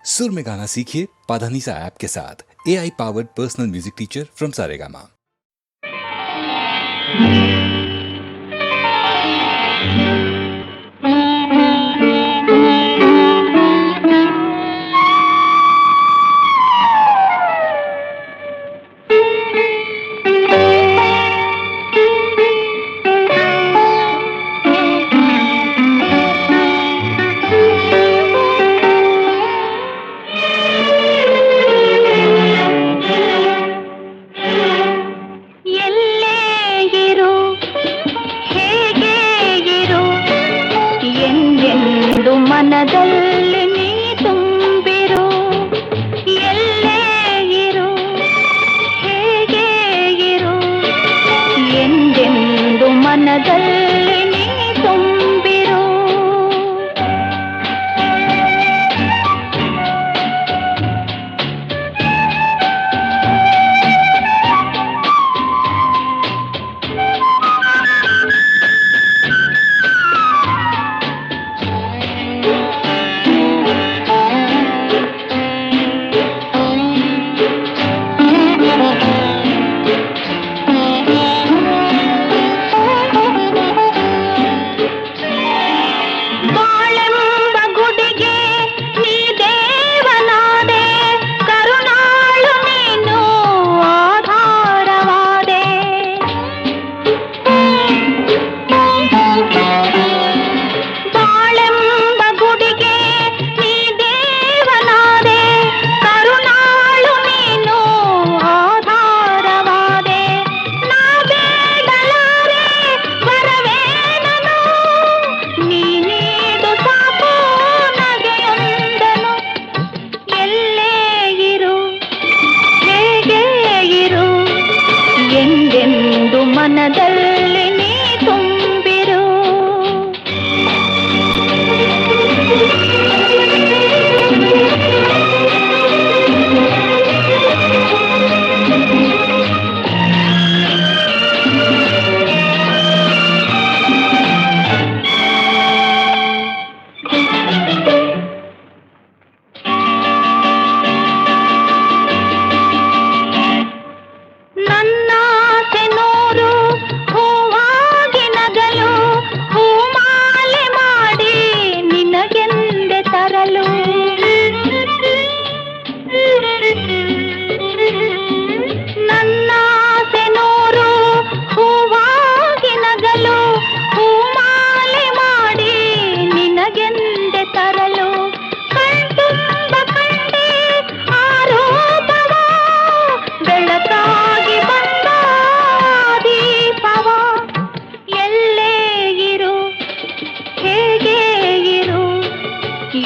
सुर में गाना सीखिए पाधानीसा ऐप के साथ। AI powered personal music teacher from Saregama. ಮನದಲ್ಲಿ ನೀ ತುಂಬಿರು, ಎಲ್ಲೇ ಇರು, ಹೇಗೆ ಇರು, ಎಂದೆಂದು ಮನದಲ್ಲಿ ನೀ ತುಂಬಿರು. ಮನದಲ್ಲಿ ನೀ ತುಂಬಿರು.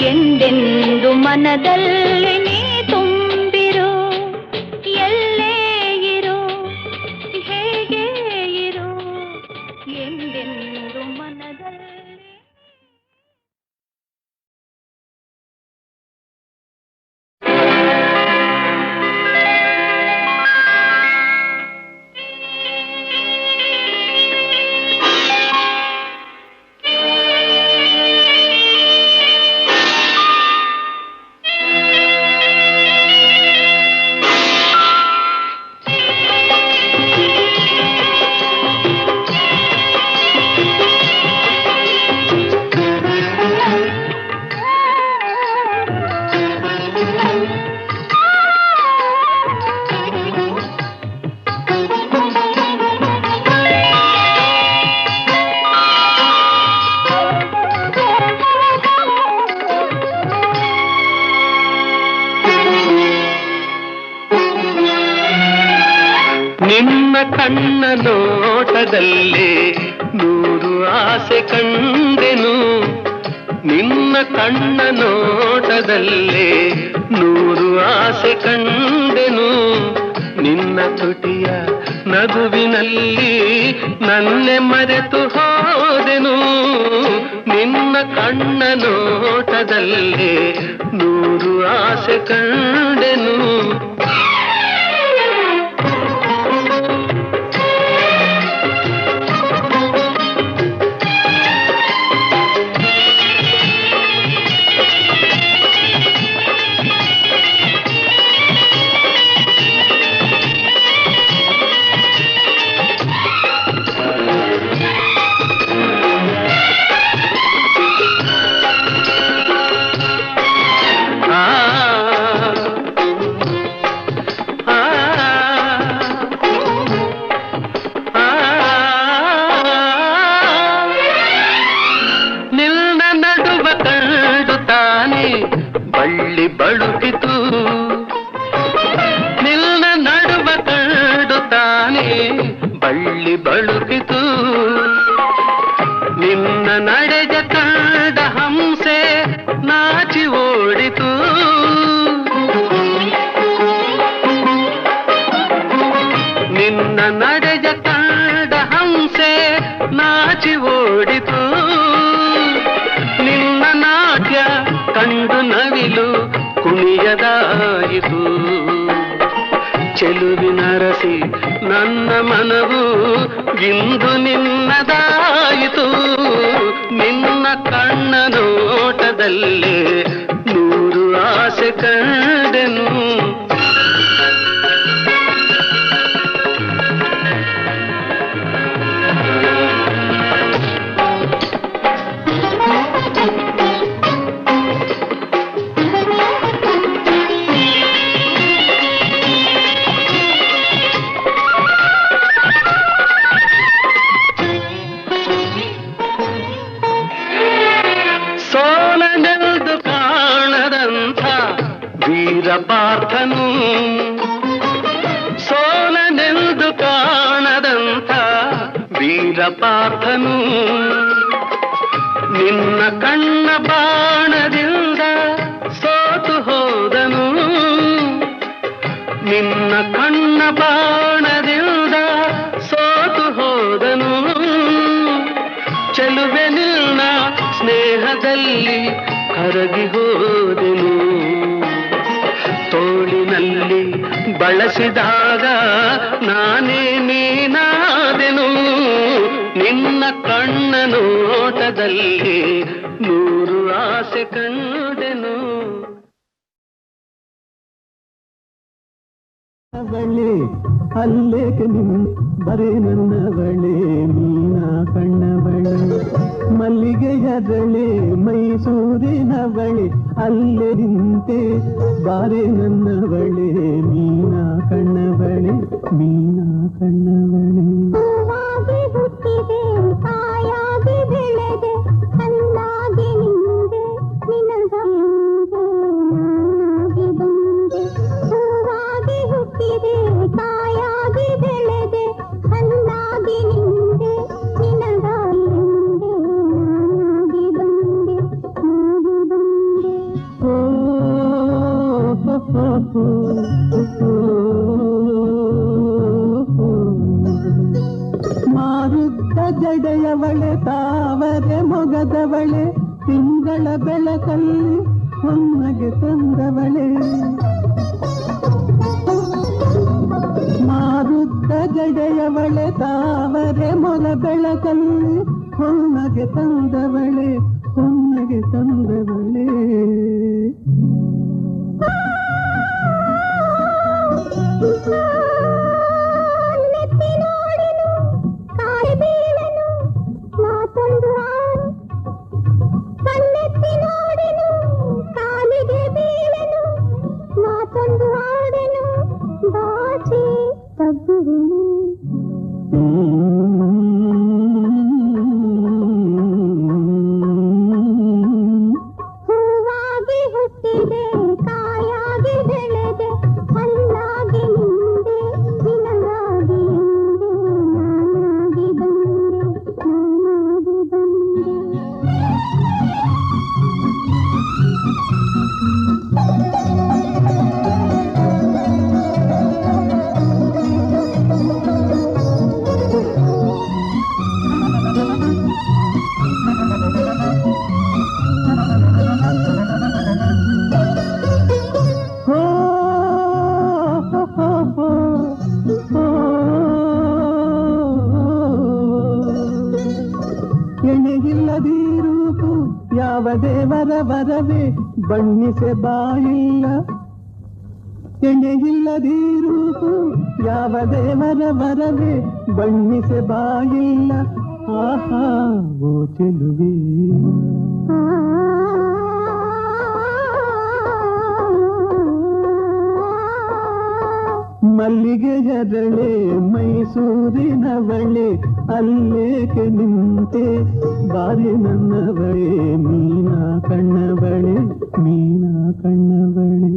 ಎಂದೆಂದು ಮನದಲ್ಲಿ ನೀ ತುಂಬಿರು, ಎಲ್ಲೇ ಇರು, ಹೇಗೆ ಇರು, ಎಂದೆಂದು ಮನದಲ್ಲಿ. ನಿನ್ನ ಕಣ್ಣ ನೋಟದಲ್ಲಿ ನೂರು ಆಸೆ ಕಂಡೆನು, ನಿನ್ನ ಕಣ್ಣ ನೋಟದಲ್ಲಿ ನೂರು ಆಸೆ ಕಂಡೆನು, ನಿನ್ನ ತುಟಿಯ ನಗುವಿನಲ್ಲಿ ನನ್ನೆ ಮರೆತು ಹೋದೆನು, ನಿನ್ನ ಕಣ್ಣ ನೋಟದಲ್ಲಿ ನೂರು ಆಸೆ ಕಂಡೆನು. ಬಳ್ಳಿ ಬಳುಕಿತು ನಿನ್ನ ನಡುವ ಕಂಡು ತಾನೇ ಬಳ್ಳಿ ಬಳುಕಿತು ನಿನ್ನ ನಡೆಜ ಕಂಡ ಹಂಸೆ ನಾಚಿ ಓಡಿತು ನಿನ್ನ ನಡೆಜ ಕಂಡ ಹಂಸೆ ನಾಚಿ ಓಡಿತು ನಿನ್ನ ನಾಟ್ಯ ಕಂಡು ನವಿಲು ಕುಣಿಯದಾಯಿತು ಚೆಲುವಿನರಸಿ ನನ್ನ ಮನವು ಇಂದು ನಿನ್ನದಾಯಿತು ನಿನ್ನ ಕಣ್ಣ ನೋಟದಲ್ಲೇ ನೂರು ಆಸೆ ಕಂಡೆನು ಸೋಲನೆಂದು ಕಾಣದಂಥ ವೀರಪಾರ್ಥನು ಸೋಲನೆಂದು ಕಾಣದಂಥ ವೀರಪಾರ್ಥನು ನಿನ್ನ ಕಣ್ಣ ಬಾಣದಿಂದ ಸೋತು ಹೋದನು ನಿನ್ನ ಕಣ್ಣ ಬಾಣದಿಂದ ಸೋತು ಹೋದನು ಚೆಲುವೆ ನಿನ್ನ ಸ್ನೇಹದಲ್ಲಿ ಕರಗಿ ಹೋದೆನು ತೋಳಿನಲ್ಲಿ ಬಳಸಿದಾಗ ನಾನೇ ನೀನಾದೆನು ನಿನ್ನ ಕಣ್ಣ ನೋಟದಲ್ಲಿ ನೂರು ಆಸೆ ಕಂಡೆನು ಬಳ್ಳಿ ಅಲ್ಲೇಕೆ ನಿನ್ನ ಬರೀ ನನ್ನ ಬಳೆ ಮೀನ ಕಣ್ಣ ಬಳೆ ಮಲ್ಲಿಗೆಯ ಬಳೆ ಮೈಸೂರಿನ ಬಳೆ ಅಲ್ಲೇ ನಿಂತೆ ಬಾರೆ ನನ್ನ ಬಳೆ ಮೀನ ಕಣ್ಣ ಬಳೆ ಮೀನ ಕಣ್ಣ ಬಳೆ ಹುಟ್ಟಿದೆ ಕಾಯಾಗಿ ಬೆಳೆದೆ ಕಣ್ಣಾಗಿ ನಿಂದೆ ನಿನಗಂದೆ ನಾನಾಗಿ ಬಂದೆ ಹೂವಾಗಿ ಹುಟ್ಟಿದೆ ಕಾಯಾಗಿ ಬೆಳೆದೆ ಕಣ್ಣಾಗಿ ನಿಂದೆ ನಿನಗಾಗಿ ಎಂದೆ ನಾನಾಗಿ ಬಂದೆ ನಾಗಿ ಬಂದೆ ಮಾರುದ್ದ ಜಡೆಯವಳೆ ತಾವರೆ ಮೊಗದವಳೆ ತಿಂಗಳ ಬೆಳಕಲ್ಲಿ ಹೊನ್ನಗೆ ತಂದವಳೆ ಮಾರುದ್ದ ಜಡೆಯವಳೆ ತಾವರೆ ಮೊಗ ಬೆಳಕಲ್ಲಿ ಹೊನ್ನಗೆ ತಂದವಳೆ ಹೊನ್ನಗೆ ತಂದವಳೆ ಮಾತೊಂದು ಕಣ್ಣೆತ್ತಿ ನೋಡೆನು ಕಾಲಿಗೆ ಬೀಳೆನು ಮಾತೊಂದು ಆಡೆನು ಬಾಚಿ ತಗ್ಗುವೆನು ಹೂವಾಗಿ ಹುಟ್ಟಿದೆ ಕಾಯಾಗಿ ಬೆಳೆದೆ ಹಣ್ಣಾಗಿ ನಿಂದೆ ನಿನಗಾಗಿ ಎಂದೆ ನಾನಾಗಿ ಬಂದೆ ನಾನಾಗಿ ಬಂದೆ ಎಣೆಗಿಲ್ಲದಿರುವುದು ಯಾವ ದೇವರ ವರವೇ ಬಣ್ಣಿಸೆ ಬಾಯಿಲ್ಲ ಎಣೆಗಿಲ್ಲದಿರುವುದು ಯಾವ ದೇವರ ವರವೇ ಬಣ್ಣಿಸೆ ಬಾಯಿಲ್ಲ ಆಹಾ ಓ ಚೆಲುವೆ ಮಲ್ಲಿಗೆಯದಳೆ ಮೈಸೂರಿನವಳೆ ಅಲ್ಲೇಕೆ ನಿಂತೆ ಬಾರಿ ನನ್ನವಳೆ ಮೀನ ಕಣ್ಣವಳೆ ಮೀನಾ ಕಣ್ಣವಳೆ.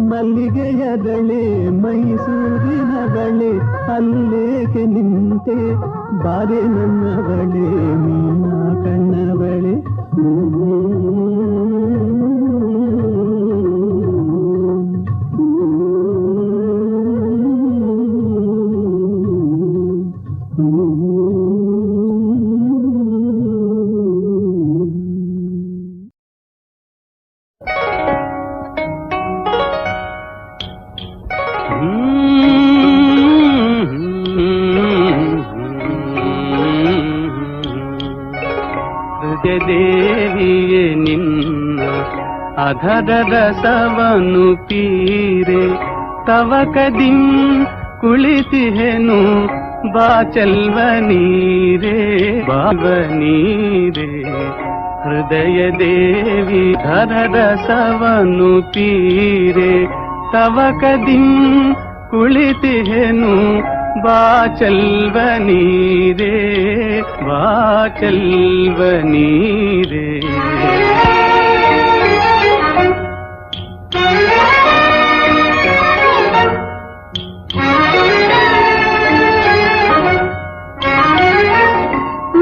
ಮಲ್ಲಿಗೆಯದಳೆ ಮೈಸೂರಿನವಳೆ ಅಲ್ಲೇಕೆ ನಿಂತೆ ಬಾರೆ ನನ್ನವಳೆ ಮೀನಾ ಕಣ್ಣವಳೆ. ದೇವಿಯೇ ನಿನ್ನ ಅಧರ ರಸವನು ಪೀರೆ ತವಕದಿಂ ಕುಳಿತಿಹೆನು ಬಾಚಲ್ವ ನೀರೇ ಬಾವ ನೀರೇ. ಹೃದಯ ದೇವಿ ಧರ ರಸವನು ಪೀರೆ ತವಕದಿಂ ಕುಳಿತಿಹೆನು ಬಾಚಲ್ವ ನೀರೇ ಬಾಚಲ್ವ ನೀರೇ.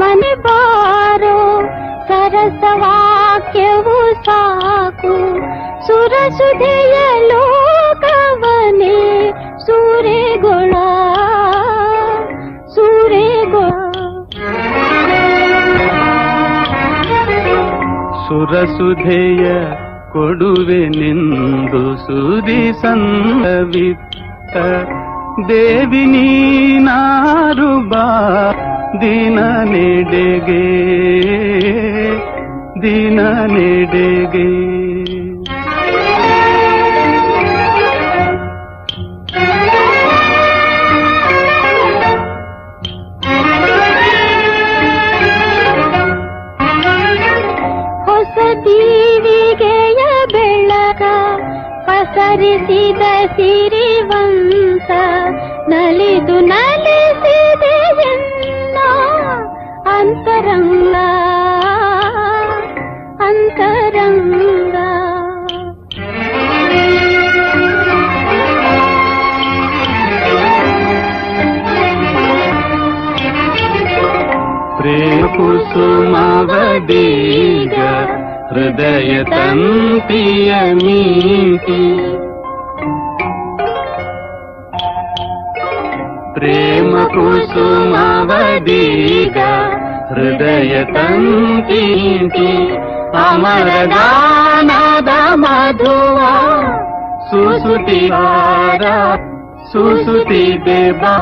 ಮನೆ ಬಾರೋ ಸರಸವಾಕ್ಯವು ಸಾಕು ಸುರಸುಧೆಯ ಲೋಕವನೇ ಸೂರೆಗೊಳ ಸುರಸುಧೆಯ ಕೊಡುವೆನೆಂದು ಸುರಿ ಸಂದವಿತ್ತ ದೇವಿ ನೀನಾರು ಬಾ ದಿನ ನೆಡೆಗೆ ದಿನ ನೆಡೆಗೆ. ದೀವಿಗೆಯ ಬೆಳಕ ಪಸರಿಸಿದ ಸಿರಿವಂತ ನಲಿದು ನಲಿಸಿದೆ ಎನ್ನ ಅಂತರಂಗ ಅಂತರಂಗ. ಪ್ರೇಮ ಕುಸುಮವದೀಗ ಹೃದಯ ತಂತಿಯ ಮೀಟಿ ಪ್ರೇಮ ಕುಸುಮವದೀಗ ಹೃದಯ ತಂತಿ ಅಮರಗಾನದ ಮಧುವ ಸುಸುತಿಹಾರ ಸುಸುತಿ ದೇಬಾ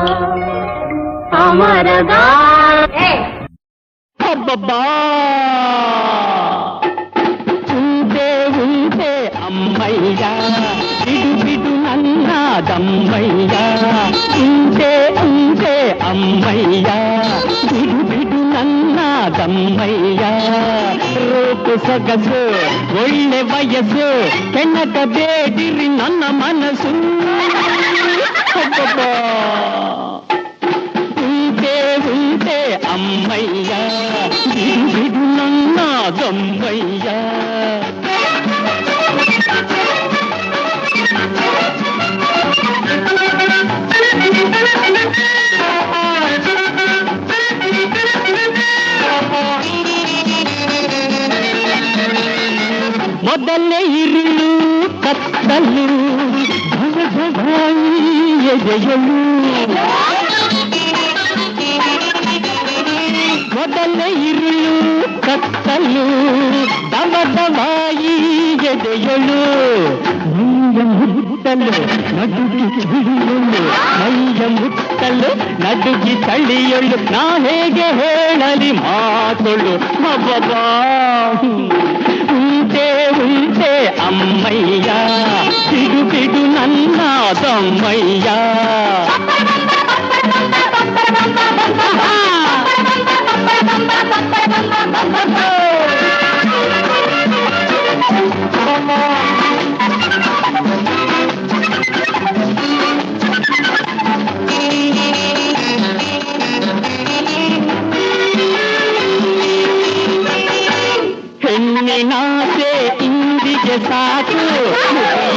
ಅಮರಗಾನ. ಅಬ್ಬಬ್ಬಾ ಉಂಟೆ ಉಂಟೆ ಅಮ್ಮಯ್ಯ ಬಿಡು ಬಿಡು ನನ್ನ ದಮ್ಮಯ್ಯ. ಉಂಟೆ ಉಂಟೆ ಅಮ್ಮಯ್ಯ ಬಿಡು ಬಿಡು ನನ್ನ ದಮ್ಮಯ್ಯ. ರೂಪು ಸೊಗಸು ಒಳ್ಳೆ ವಯಸ್ಸು ಕೆಣಕ ಬೇಡಿರಿ ನನ್ನ ಮನಸ್ಸು. ಅಬ್ಬಬ್ಬಾ ಉಂಟೆ ಉಂಟೆ ಅಮ್ಮಯ್ಯ ಬಿಡು ಬಿಡು ನನ್ನ ದಮ್ಮಯ್ಯ. ಮೊದಲೇ ಇರುಳು ಕತ್ತಲು ಭವಭವಾಯಿ ಎದೆಯಲು ಮೊದಲೇ ಇರುಳು ಕತ್ತಲು ದವದವಾಯಿ ಎದೆಯಳು ಮೈಯ ಮುಟ್ಟಲು ನಡುಗಿ ಚಳಿಯಳು ಮೈಯ ಮುಟ್ಟಲು ನಡುಗಿ ಚಳಿಯಳು ನಾ ಹೇಗೆ ಹೇಳಲಿ ಮಾತೊಳು ಹಬ್ಬಬಾ ಉಂಟೆ ಉಂಟೆ ಅಮ್ಮಯ್ಯ ಬಿಡು ಬಿಡು ನನ್ನ ತಮ್ಮಯ್ಯ ಹೆಣ್ಣಿನಾಸೆ ಇಂದಿಗೆ ಸಾಕು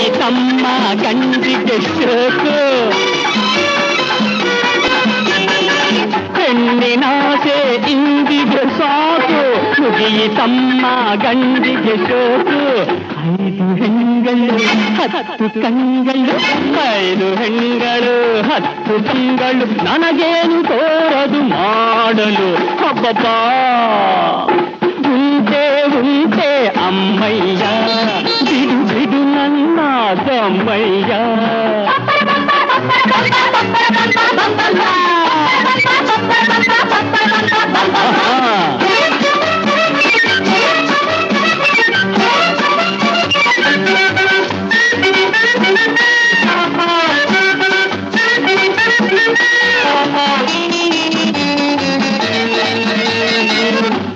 ಈ ತಮ್ಮ ಗಂಡಿಗೆ ಶೋಕು ಹೆಣ್ಣಿನಾಸೆ ಇಂದಿಗೆ ಸಾಕು ಈ ತಮ್ಮ ಗಂಡಿಗೆ ಶೋಕು 5 ಹೆಣ್ಗಳು 10 ಕಂಗಳು 5 ಹೆಣ್ಗಳು 10 ಕಂಗಳು ನನಗೇನು ತೋರದು ಮಾಡಲು ಹಬ್ಬಬ್ಬ ಉಂಟೆ ಉಂಟೆ ಅಮ್ಮಯ್ಯ ಬಿಡು ಬಿಡು ನನ್ನ ತಮ್ಮಯ್ಯ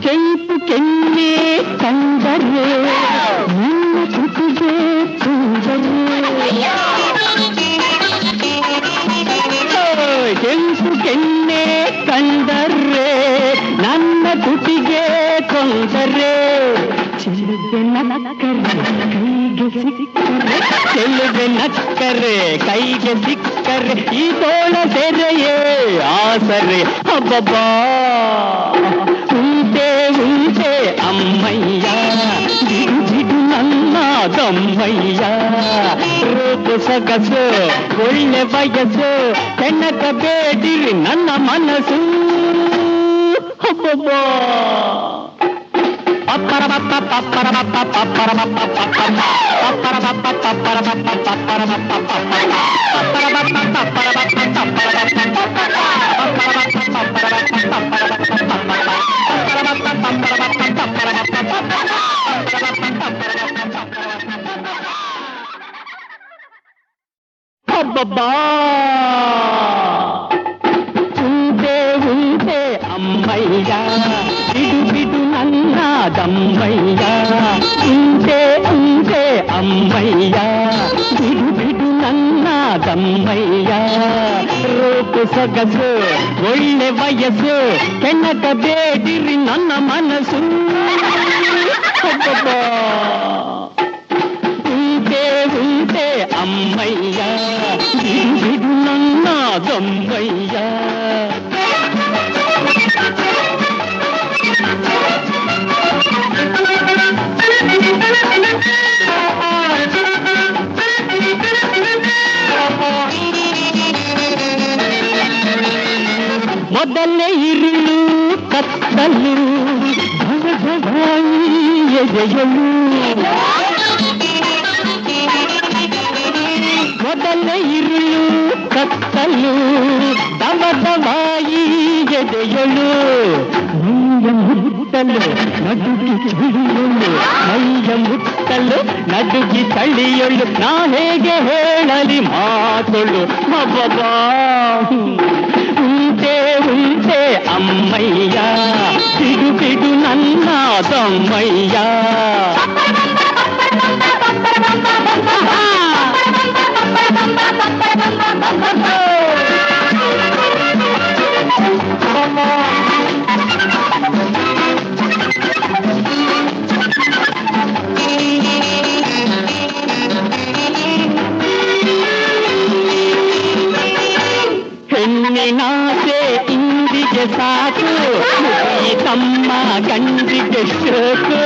ಕೆಂಪು ಕೆನ್ನೆ ಕಂಡರೆ ನಿನ್ನ ಕುಟಿಗೆ ಕೆಂಪು ಕೆನ್ನೆ ಕಂಡರೆ ನನ್ನ ತುಟಿಗೆ ಕೊಂದರೆ ಚೆಲುವೆ ನಕ್ಕರೆ ಕೈಗೆ ಸಿಕ್ಕರೆ ಈ ತೋಳ ಸೆರೆಯೇ ಆಸರೆ ಹಬ್ಬಬ್ಬಾ ಉಂಟೆ ಉಂಟೆ ಅಮ್ಮಯ್ಯ ಬಿಡು ಬಿಡು ನನ್ನ ತಮ್ಮಯ್ಯ ರೂಪ ಸೊಗಸು ಒಳ್ಳೆ ವಯಸ್ಸು ಕೆಣಕ ಬೇಡಿರಿ ನನ್ನ ಮನಸ್ಸು ಹಬ್ಬಬ್ಬಾ ಹಬ್ಬಬ್ಬಾ ಉಂಟೆ ಉಂಟೆ ಅಮ್ಮಯ್ಯ ಬಿಡು ಬಿಡು ನನ್ನ ದಮ್ಮಯ್ಯ ಉಂಟೆ ಉಂಟೆ ಅಮ್ಮಯ್ಯ ಬಿಡು ಬಿಡು ನನ್ನ ದಮ್ಮಯ್ಯ ರೂಪ ಸೊಗಸು ಒಳ್ಳೆ ವಯಸ್ಸು ಕೆಣಕ ಬೇಡಿರಿ ನನ್ನ ಮನಸ್ಸು ಹಬ್ಬಬ್ಬಾ ಉಂಟೆ ಉಂಟೆ ಅಮ್ಮಯ್ಯ ಬಿಡು ಬಿಡು ನನ್ನ ದಮ್ಮಯ್ಯ ಮೊದಲೇ ಇರುಳು ಕತ್ತಲು ಭವಭವಾಯಿ ಎದೆಯಳು ಮೊದಲೇ ಇರುಳು ಕತ್ತಲು ದವದವಾಯಿ ಎದೆಯಳು ಮೈಯ ಮುಟ್ಟಲು ನಡುಗಿ ಚಳಿಯಳು ಮೈಯ ಮುಟ್ಟಲು ನಡುಗಿ ಚಳಿಯಳು ನಾ ಹೇಗೆ ಹೇಳಲಿ ಮಾತೊಳು ಹಬ್ಬಬ್ಬಾ ಉಂಟೆ ಉಂಟೆ ಅಮ್ಮಯ್ಯ ಬಿಡು ಬಿಡು ನನ್ನ ತಮ್ಮಯ್ಯ ಹೆಣ್ಣಿನಾಸೆ ಇಂದಿಗೆ ಸಾಕು ಈ ತಮ್ಮ ಗಂಡಿಗೆ ಶೋಕು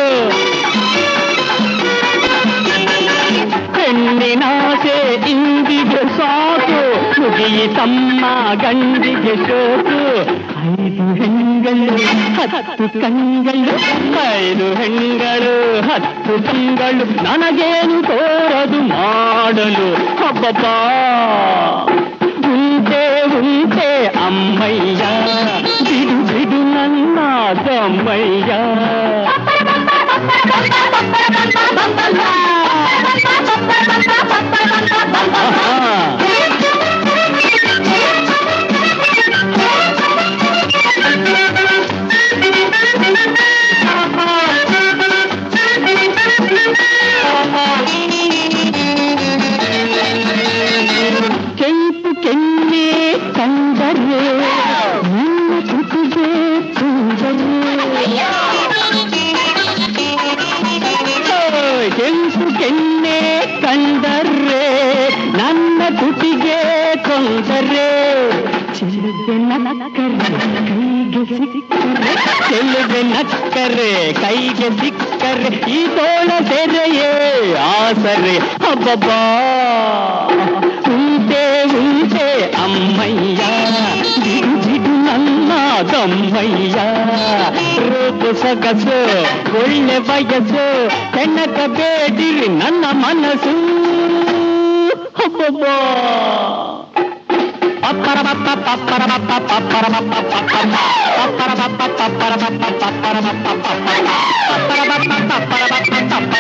ಹೆಣ್ಣಿನಾಸೆ ಇಂದಿಗೆ ಸಾಕು ಈ ತಮ್ಮ ಗಂಡಿಗೆ ಶೋಕು 5 ಹೆಣ್ಗಳು ಕಣ್ಗಳು 10 ಕಣ್ಗಳು 5 ಹೆಣ್ಗಳು 10 ತಿಂಗಳು ನನಗೇನು ತೋರದು ಮಾಡಲು ಹಬ್ಬಪ್ಪ ಉಂಟೆ ಉಂಟೆ ಅಮ್ಮಯ್ಯ ಬಿಡು ಬಿಡು ನನ್ನ ದಮ್ಮಯ್ಯ ಕೆಂಪು ಕೆನ್ನೆ ಕಂಡರೆ ನಿನ್ನ ತುಟಿಗೆ ಕೆಂಪು ಕೆನ್ನೆ ಕಂಡರೆ ನನ್ನ ತುಟಿಗೆ ಕೊಂದರೆ ಚೆಲುವೆ ನಕ್ಕರೆ ಕೈಗೆ ಸಿಕ್ಕರೆ ಈ ತೋಳ ತೆರೆಯೇ ಆಸರೆ ಹಬ್ಬಬ್ಬಾ ಉಂಟೆ ಉಂಟೆ ಅಮ್ಮಯ್ಯ ಬಿಡು ಬಿಡು ನನ್ನ ದಮ್ಮಯ್ಯ ರೂಪ ಸೊಗಸು ಒಳ್ಳೆ ವಯಸ್ಸು ಕೆಣಕ ಬೇಡಿರಿ ನನ್ನ ಮನಸ್ಸು ಹಬ್ಬಬ್ಬಾ ಪಪ್ಪರಬಪ್ಪ ಪಪ್ಪರಬಪ್ಪ ಪಪ್ಪರಬಪ್ಪ ಪಪ್ಪರಬಪ್ಪ ಪಪ್ಪರಬಪ್ಪ ಪಪ್ಪರಬಪ್ಪ ಪಪ್ಪರಬಪ್ಪ ಪಪ್ಪರಬಪ್ಪ ಪಪ್ಪರಬಪ್ಪ